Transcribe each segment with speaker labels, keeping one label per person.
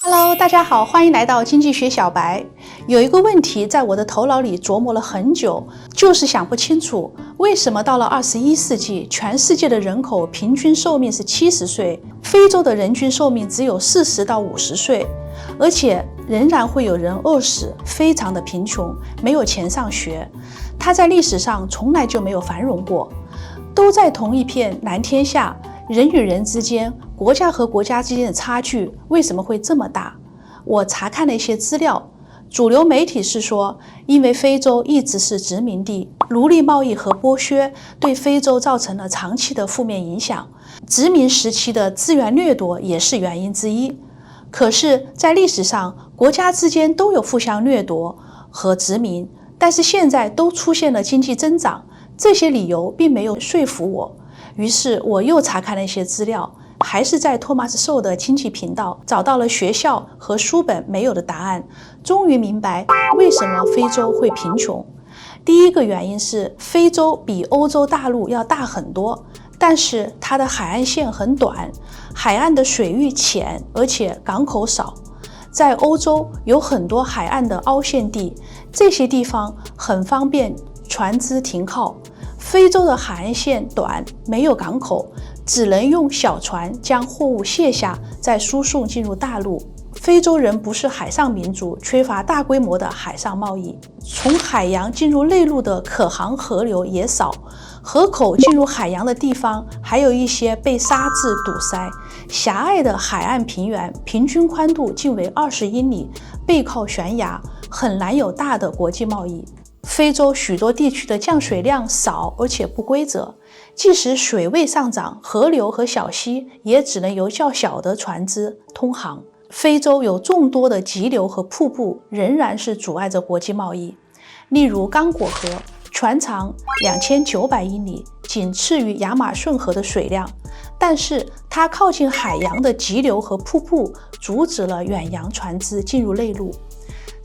Speaker 1: Hello， 大家好，欢迎来到经济学小白。有一个问题在我的头脑里琢磨了很久，就是想不清楚，为什么到了21世纪，全世界的人口平均寿命是70岁，非洲的人均寿命只有40到50岁，而且仍然会有人饿死，非常的贫穷，没有钱上学。它在历史上从来就没有繁荣过，都在同一片蓝天下。人与人之间，国家和国家之间的差距为什么会这么大？我查看了一些资料，主流媒体是说，因为非洲一直是殖民地，奴隶贸易和剥削对非洲造成了长期的负面影响，殖民时期的资源掠夺也是原因之一。可是，在历史上，国家之间都有互相掠夺和殖民，但是现在都出现了经济增长，这些理由并没有说服我。于是我又查看了一些资料，还是在托马斯寿的经济频道找到了学校和书本没有的答案，终于明白为什么非洲会贫穷。第一个原因是非洲比欧洲大陆要大很多，但是它的海岸线很短，海岸的水域浅，而且港口少。在欧洲有很多海岸的凹陷地，这些地方很方便船只停靠。非洲的海岸线短，没有港口，只能用小船将货物卸下，再输送进入大陆。非洲人不是海上民族，缺乏大规模的海上贸易，从海洋进入内陆的可航河流也少，河口进入海洋的地方还有一些被沙质堵塞。狭隘的海岸平原，平均宽度近为20英里，背靠悬崖，很难有大的国际贸易。非洲许多地区的降水量少，而且不规则，即使水位上涨，河流和小溪也只能由较小的船只通航。非洲有众多的急流和瀑布，仍然是阻碍着国际贸易。例如刚果河，全长2900英里，仅次于亚马逊河的水量，但是它靠近海洋的急流和瀑布阻止了远洋船只进入内陆。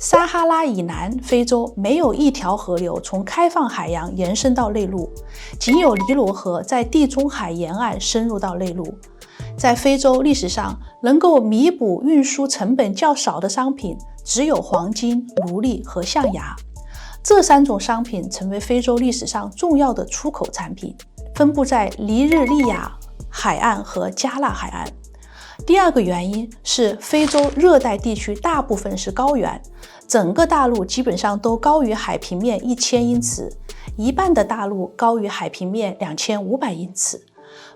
Speaker 1: 撒哈拉以南非洲没有一条河流从开放海洋延伸到内陆，仅有尼罗河在地中海沿岸深入到内陆。在非洲历史上，能够弥补运输成本较少的商品只有黄金、奴隶和象牙。这3种商品成为非洲历史上重要的出口产品，分布在尼日利亚海岸和加纳海岸。第二个原因是非洲热带地区大部分是高原，整个大陆基本上都高于海平面1000英尺，一半的大陆高于海平面2500英尺。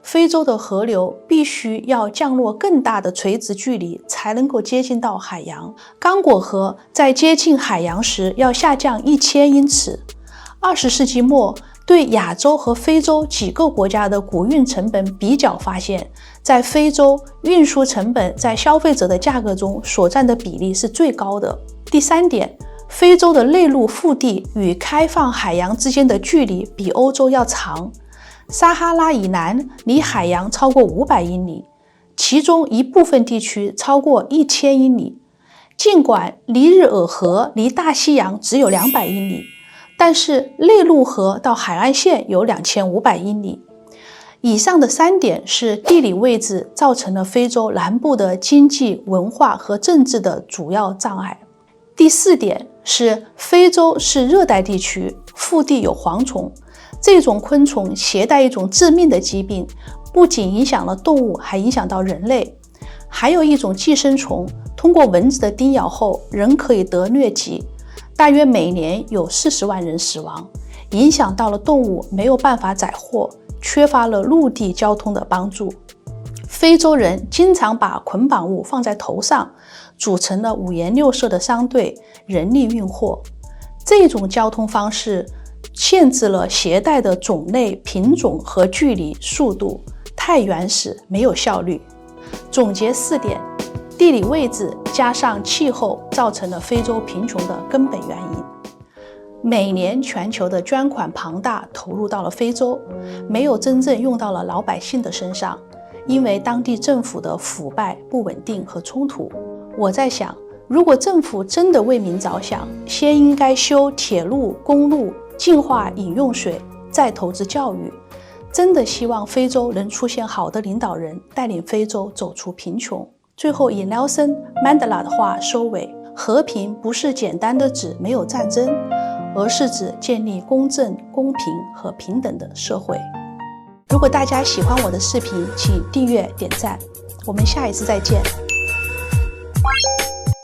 Speaker 1: 非洲的河流必须要降落更大的垂直距离才能够接近到海洋。刚果河在接近海洋时要下降1000英尺。20世纪末，对亚洲和非洲几个国家的谷运成本比较发现，在非洲运输成本在消费者的价格中所占的比例是最高的。第3点，非洲的内陆腹地与开放海洋之间的距离比欧洲要长。撒哈拉以南离海洋超过500英里，其中一部分地区超过1000英里。尽管尼日尔河离大西洋只有200英里，但是内陆河到海岸线有2500英里。以上的3点是地理位置造成了非洲南部的经济、文化和政治的主要障碍。第4点是非洲是热带地区，腹地有蝗虫，这种昆虫携带一种致命的疾病，不仅影响了动物，还影响到人类。还有一种寄生虫，通过蚊子的叮咬后，人可以得疟疾，大约每年有40万人死亡，影响到了动物没有办法载货，缺乏了陆地交通的帮助。非洲人经常把捆绑物放在头上，组成了5颜6色的商队，人力运货。这种交通方式限制了携带的种类、品种和距离、速度，太原始，没有效率。总结4点，地理位置加上气候造成了非洲贫穷的根本原因。每年全球的捐款庞大投入到了非洲，没有真正用到了老百姓的身上，因为当地政府的腐败、不稳定和冲突。我在想，如果政府真的为民着想，先应该修铁路、公路，净化饮用水，再投资教育。真的希望非洲能出现好的领导人，带领非洲走出贫穷。最后以 Nelson Mandela 的话收尾：和平不是简单的指没有战争，而是指建立公正、公平和平等的社会。如果大家喜欢我的视频，请订阅、点赞。我们下一次再见。